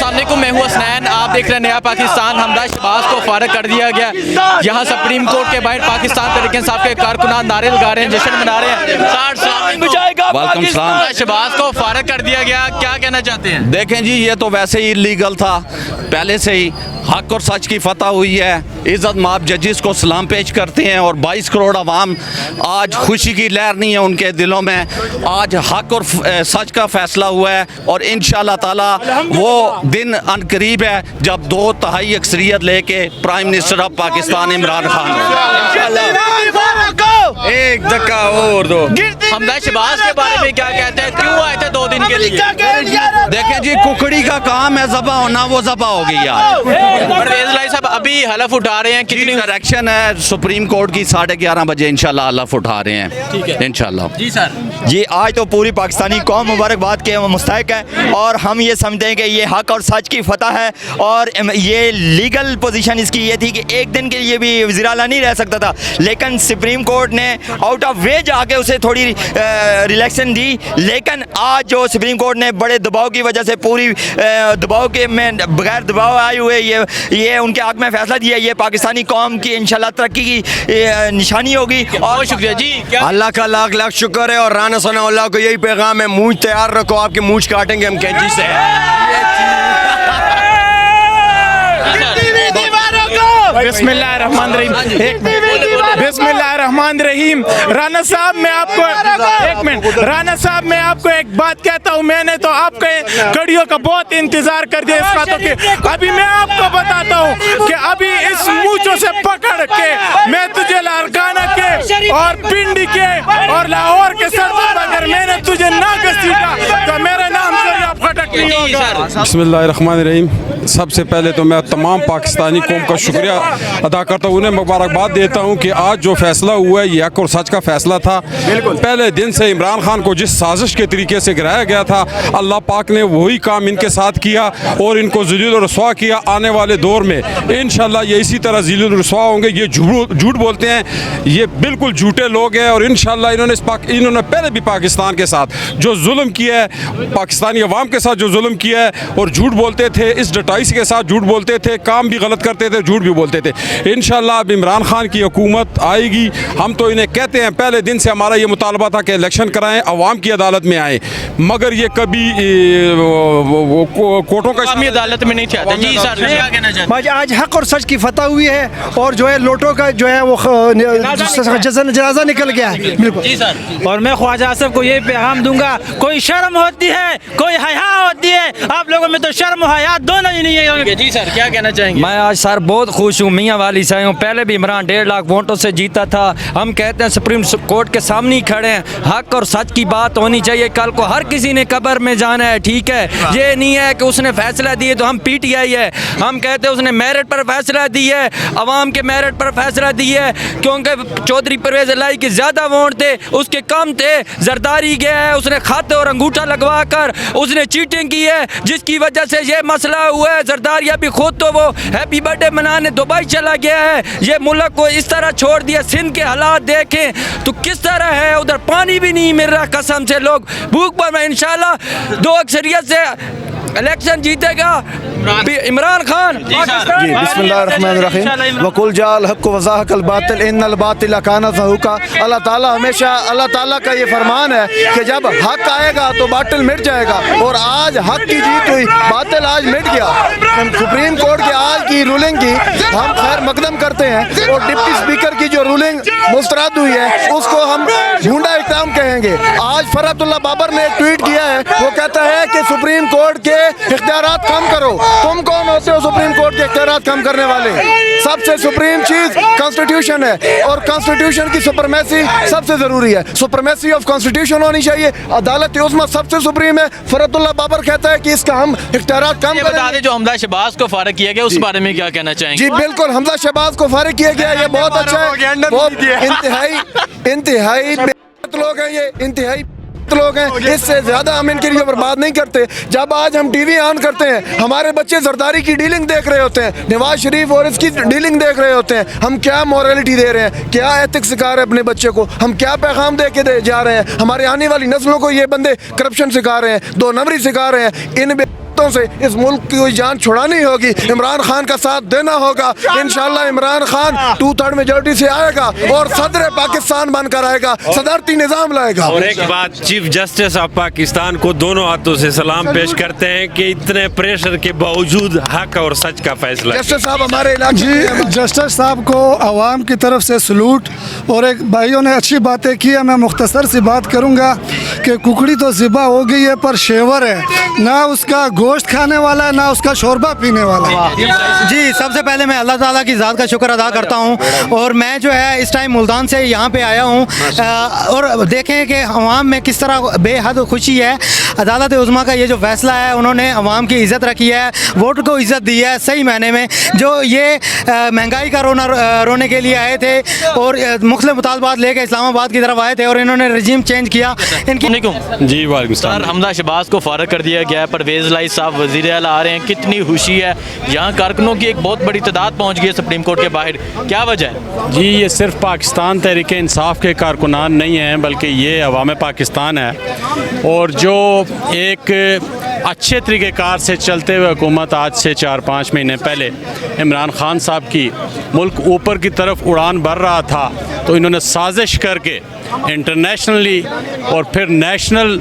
अस्सलाम वालेकुम, मैं हूँ हसनैन। आप देख रहे हैं नया पाकिस्तान। हमदा शहबाज को फारग कर दिया गया। यहाँ सुप्रीम कोर्ट के बाहर पाकिस्तान तहरीक इंसाफ के कारकुनान नारे लगा रहे हैं, जश्न मना रहे हैं। वालेकुम सलाम। शहबाज को फारग कर दिया गया, क्या कहना चाहते हैं? देखें जी, ये तो वैसे ही इलीगल था पहले से ही। हक और सच की फतह हुई है। इज़्ज़त माब जजिस को सलाम पेश करते हैं और 22 करोड़ अवाम आज खुशी की लहर नहीं है उनके दिलों में। आज हक और सच का फैसला हुआ है और इंशाअल्लाह ताला वो दिन अनकरीब है जब 2/3 अक्सरियत लेके prime minister of Pakistan Imran Khan एक धक्का और दो। हमदा शहबाज के बारे में क्या कहते हैं? क्यों आए थे 2 दिन के लिए? देखें जी, कुकड़ी का काम है ज़बा होना, वो ज़बा हो गई आज। परवेज़ इलाही साहब अभी हलफ उठा रहे हैं, कितनी डायरेक्शन है सुप्रीम कोर्ट की 11:30 बजे इंशाल्लाह हलफ उठा रहे हैं। ठीक है इंशाल्लाह। जी सर। जी, आज तो पूरी पाकिस्तानी कौम मुबारकबाद के मुस्तहिक है और हम ये समझते हैं कि ये हक और सच की फतह है। और ये लीगल पोजीशन इसकी ये थी कि एक दिन के लिए भी वज़ीर आला नहीं रह सकता था, लेकिन सुप्रीम कोर्ट ने आउट ऑफ वे जाके उसे थोड़ी रिलैक्सन दी। लेकिन आज जो सुप्रीम कोर्ट ने बड़े दबाव की वजह से पूरी दबाव के में बगैर दबाव आए हुए ये उनके हक में फैसला दिया। ये पाकिस्तानी कौम की इंशाल्लाह तरक्की की निशानी होगी। बहुत शुक्रिया जी। अल्लाह का लाख लाख शुक्र है और राना सना अल्लाह को यही पैगाम है, मूंछ तैयार रखो, आपकी मूंछ काटेंगे हम कैंची से। बिस्मिल्लाहिर्रहमानिर्रहीम। बिस्मिल्लाहिर्रहमानिर्रहीम। राना साहब मैं आपको एक मिनट, राना साहब मैं आपको एक बात कहता हूँ। मैंने तो आपके कड़ियों का बहुत इंतजार कर दिया इस बातों के। अभी मैं आपको बताता हूँ कि अभी इस मूंछों से पकड़ के मैं तुझे लारकाना के और पिंडी के और लाहौर के सरदार, अगर मैंने तुझे ना घसीटा तो मेरा नाम जरिया फटक नहीं होगा। बिस्मिल्लाहिर्रहमानिर्रहीम। सबसे पहले तो मैं तमाम पाकिस्तानी कौम का शुक्रिया अदा करता हूँ, उन्हें मुबारकबाद देता हूँ कि आज जो फैसला हुआ है ये हक और सच का फैसला था। पहले दिन से इमरान खान को जिस साजिश के तरीके से गिराया गया था, अल्लाह पाक ने वही काम इनके साथ किया और इनको ज़लील और रुसवा किया। आने वाले दौर में इंशाल्लाह ये इसी तरह ज़लील और रुसवा होंगे। ये झूठ बोलते हैं, ये बिल्कुल झूठे लोग हैं और इंशाल्लाह इन्होंने पहले भी पाकिस्तान के साथ जो जुल्म किया है, पाकिस्तानी अवाम के साथ जो जुल्म किया है, और झूठ बोलते थे, इस डटाई के साथ झूठ बोलते थे, काम भी गलत करते थे, झूठ भी बोलते थे। इंशाल्लाह अब इमरान खान की हुकूमत आएगी। हम तो इन्हें कहते हैं, पहले दिन से हमारा ये मुतालबा था कि इलेक्शन कराएं, अवाम की अदालत में आए, मगर ये कभी कोर्टों का अदालत में नहीं चाहते। जी सर, क्या कहना चाहते हैं? आज हक और सच की फतह हुई है और जो है लोटो का जो है वो जनाजा निकल गया है। बिल्कुल जी सर। और मैं ख्वाजा आसिफ को ये पैगाम दूंगा, कोई शर्म होती है, कोई हया होती है, आप लोगों में तो शर्म हया दोनों ही नहीं है। जी सर, क्या कहना चाहेंगे? मैं आज सर बहुत खुश हूँ, मियाँ वाली से हूँ। पहले भी इमरान 1.5 लाख वोटों से जीता था। हम कहते हैं सुप्रीम कोर्ट के सामने ही खड़े हैं, हक और सच की बात होनी चाहिए। कल को हर किसी ने कब्र में जाना है, ठीक है? ये नहीं है कि उसने फैसला दिए तो हम PTI है। हम कहते हैं उसने मेरिट पर फैसला दिया है, अवाम के मेरिट पर फैसला दिया है, क्योंकि चौधरी परवेज़ इलाही के ज़्यादा वोट थे, उसके कम थे। जरदारी गया है, उसने खाते और अंगूठा लगवा कर उसने चीटिंग की है, जिसकी वजह से ये मसला हुआ है। जरदारिया भी खुद तो वो हैप्पी बर्थडे मनाने दुबई चला गया है। ये मुल्क को इस तरह छोड़ दिया। सिंध के हालात देखें तो किस तरह है, उधर पानी भी नहीं मिल रहा, कसम से लोग भूख पर। मैं इंशाल्लाह 2 अक्सरियत से इलेक्शन जीतेगा इमरान खान। जी बिस्मिल्लाहिर्रहमानिर्रहीम। वकुल जाल हक वज़ाहकल बातिल इन्नल बातिल काना ज़हूका। अल्लाह ताला हमेशा, अल्लाह ताला का ये फरमान है कि जब हक आएगा तो बातिल मिट जाएगा, और आज हक की जीत हुई, बातिल आज मिट गया। सुप्रीम कोर्ट के आज की रूलिंग की हम खैर मकदम करते हैं और डिप्टी स्पीकर की जो रूलिंग मुस्तरद हुई है उसको हम झूठा इक़दाम कहेंगे। आज फरहतुल्लाह बाबर ने ट्वीट किया है, वो कहता है कि सुप्रीम कोर्ट के इख्तियारात कम करो। तुम कौन होते हो सुप्रीम कोर्ट के इख्तियारात कम करने वाले? सबसे सुप्रीम चीज कॉन्स्टिट्यूशन है और कॉन्स्टिट्यूशन की सुपरमेसी सबसे जरूरी है। सुपरमेसी ऑफ कॉन्स्टिट्यूशन होनी चाहिए। अदालत उज़्मा सबसे सुप्रीम है। फरहतुल्लाह बाबर कहता है कि इसका हम इख्तियारात कम बता दें, जो हमदा शहबाज को फारिग किया गया उस बारे में क्या कहना चाहेंगे? जी बिल्कुल, हमदा शहबाज को फारिग किया गया, ये बहुत अच्छा है। बहुत इंतहाई लोग हैं, ये इंतहाई लोग हैं, इससे ज्यादा हम इनके लिए बर्बाद नहीं करते। जब आज हम टीवी ऑन करते हैं, हमारे बच्चे जरदारी की डीलिंग देख रहे होते हैं, नवाज शरीफ और इसकी डीलिंग देख रहे होते हैं। हम क्या मॉरलिटी दे रहे हैं, क्या एथिक्स सिखा रहे हैं अपने बच्चे को, हम क्या पैगाम दे के जा रहे हैं। हमारे आने वाली नस्लों को ये बंदे करप्शन सिखा रहे हैं, 2 नंबरी सिखा रहे हैं। इन ہاتھوں سے اس ملک کی جان چھڑانی ہوگی, عمران خان کا ساتھ دینا ہوگا. انشاءاللہ عمران خان 2/3 میجورٹی سے آئے گا اور صدر پاکستان بن کر آئے گا, صدارتی نظام لائے گا. اور ایک بات, چیف جسٹس آف پاکستان کو دونوں ہاتھوں سے سلام پیش کرتے ہیں کہ اتنے پریشر کے باوجود حق اور سچ کا فیصلہ. جسٹس صاحب ہمارے علاقے جی, جسٹس صاحب کو عوام کی طرف سے سلوٹ. اور ایک بھائیوں نے اچھی باتیں کی ہیں, میں مختصر سی بات کروں گا کہ ککڑی تو ذبح ہو گئی ہے پر شیور ہے, نہ اس کا گوشت کھانے والا ہے نہ اس کا شوربہ پینے والا ہے. جی, سب سے پہلے میں اللہ تعالیٰ کی ذات کا شکر ادا کرتا ہوں, اور میں جو ہے اس ٹائم ملتان سے یہاں پہ آیا ہوں, اور دیکھیں کہ عوام میں کس طرح بے حد خوشی ہے. عدالت عظمیٰ کا یہ جو فیصلہ ہے, انہوں نے عوام کی عزت رکھی ہے, ووٹ کو عزت دی ہے صحیح معنی میں. جو یہ مہنگائی کا رونے کے لیے آئے تھے اور مختلف مطالبات لے کے اسلام آباد کی طرف آئے تھے, اور انہوں نے رجیم چینج کیا. ان کی جی وعلیکم السلام. حمزہ شہباز کو فارغ کر دیا گیا ہے, پرویز لائی صاحب وزیر اعلیٰ آ رہے ہیں, کتنی خوشی ہے. یہاں کارکنوں کی ایک بہت بڑی تعداد پہنچ گئی ہے سپریم کورٹ کے باہر, کیا وجہ ہے؟ جی, یہ صرف پاکستان تحریک انصاف کے کارکنان نہیں ہیں بلکہ یہ عوام پاکستان ہے, اور جو ایک اچھے طریقہ کار سے چلتے ہوئے حکومت آج سے 4-5 مہینے پہلے عمران خان صاحب کی ملک اوپر کی طرف اڑان بھر رہا تھا, تو انہوں نے سازش کر کے انٹرنیشنلی اور پھر نیشنل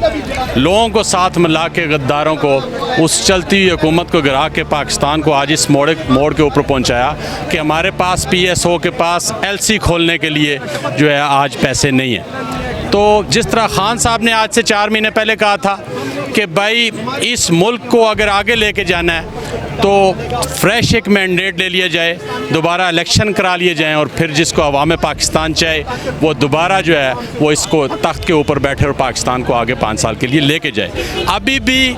لوگوں کو ساتھ ملا کے غداروں کو اس چلتی ہوئی حکومت کو گرا کے پاکستان کو آج اس موڑ کے اوپر پہنچایا کہ ہمارے پاس PSO کے پاس LC کھولنے کے لیے جو ہے آج پیسے نہیں ہیں. تو جس طرح خان صاحب نے آج سے 4 مہینے پہلے کہا تھا کہ بھائی اس ملک کو اگر آگے لے کے جانا ہے تو فریش ایک مینڈیٹ لے لیا جائے, دوبارہ الیکشن کرا لیے جائیں, اور پھر جس کو عوام پاکستان چاہے وہ دوبارہ جو ہے وہ اس کو تخت کے اوپر بیٹھے اور پاکستان کو آگے 5 سال کے لیے لے کے جائے. ابھی بھی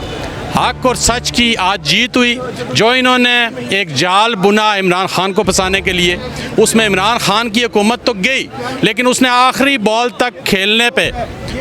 حق اور سچ کی آج جیت ہوئی. جو انہوں نے ایک جال بنا عمران خان کو پھنسانے کے لیے, اس میں عمران خان کی حکومت تو گئی لیکن اس نے آخری بال تک کھیلنے پہ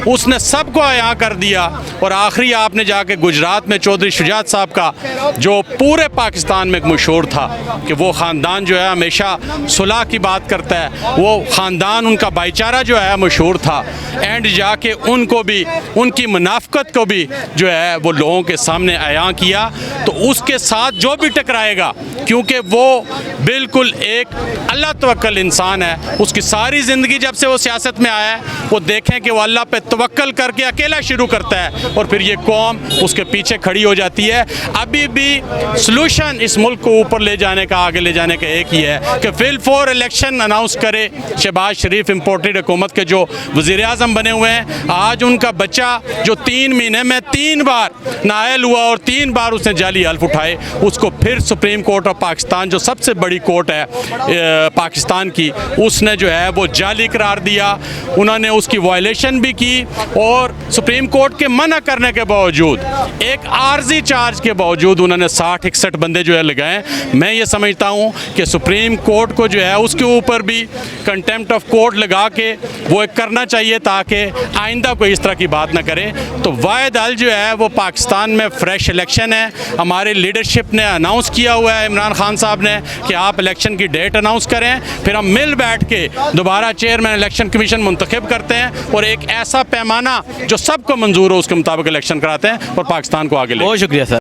اس نے سب کو عیاں کر دیا, اور آخری آپ نے جا کے گجرات میں چودھری شجاعت صاحب کا جو پورے پاکستان میں ایک مشہور تھا کہ وہ خاندان جو ہے ہمیشہ صلح کی بات کرتا ہے, وہ خاندان ان کا بھائی چارہ جو ہے مشہور تھا, اینڈ جا کے ان کو بھی ان کی منافقت کو بھی جو ہے وہ لوگوں کے سامنے عیاں کیا. تو اس کے ساتھ جو بھی ٹکرائے گا, کیونکہ وہ بالکل ایک اللہ توکل انسان ہے, اس کی ساری زندگی جب سے وہ سیاست میں آیا ہے وہ دیکھیں کہ وہ اللہ پہ توکل کر کے اکیلا شروع کرتا ہے اور پھر یہ قوم اس کے پیچھے کھڑی ہو جاتی ہے. ابھی بھی سلوشن اس ملک کو اوپر لے جانے کا, آگے لے جانے کا ایک ہی ہے کہ فل فور الیکشن اناؤنس کرے. شہباز شریف امپورٹڈ حکومت کے جو وزیر اعظم بنے ہوئے ہیں, آج ان کا بچہ جو 3 مہینے میں 3 بار نائل ہوا اور 3 بار اس نے جعلی حلف اٹھائے, اس کو پھر سپریم کورٹ آف پاکستان جو سب سے بڑی کورٹ ہے پاکستان کی, اس نے جو ہے وہ جعلی قرار دیا. انہوں نے اس کی وائلیشن بھی کی, اور سپریم کورٹ کے منع کرنے کے باوجود ایک عارضی چارج کے باوجود انہوں نے 60-61 بندے جو ہے لگائے. میں یہ سمجھتا ہوں کہ سپریم کورٹ کو جو ہے اس کے اوپر بھی کنٹیمپٹ آف کورٹ لگا کے وہ ایک کرنا چاہیے تاکہ آئندہ کوئی اس طرح کی بات نہ کرے. تو واحد حل جو ہے وہ پاکستان میں فریش الیکشن ہے. ہمارے لیڈرشپ نے اناؤنس کیا ہوا ہے, عمران خان صاحب نے, کہ آپ الیکشن کی ڈیٹ اناؤنس کریں, پھر ہم مل بیٹھ کے دوبارہ چیئرمین الیکشن کمیشن منتخب کرتے ہیں اور ایک ایسا پیمانہ جو سب کو منظور ہو اس کے مطابق الیکشن کراتے ہیں اور پاکستان کو آگے لے. بہت شکریہ سر.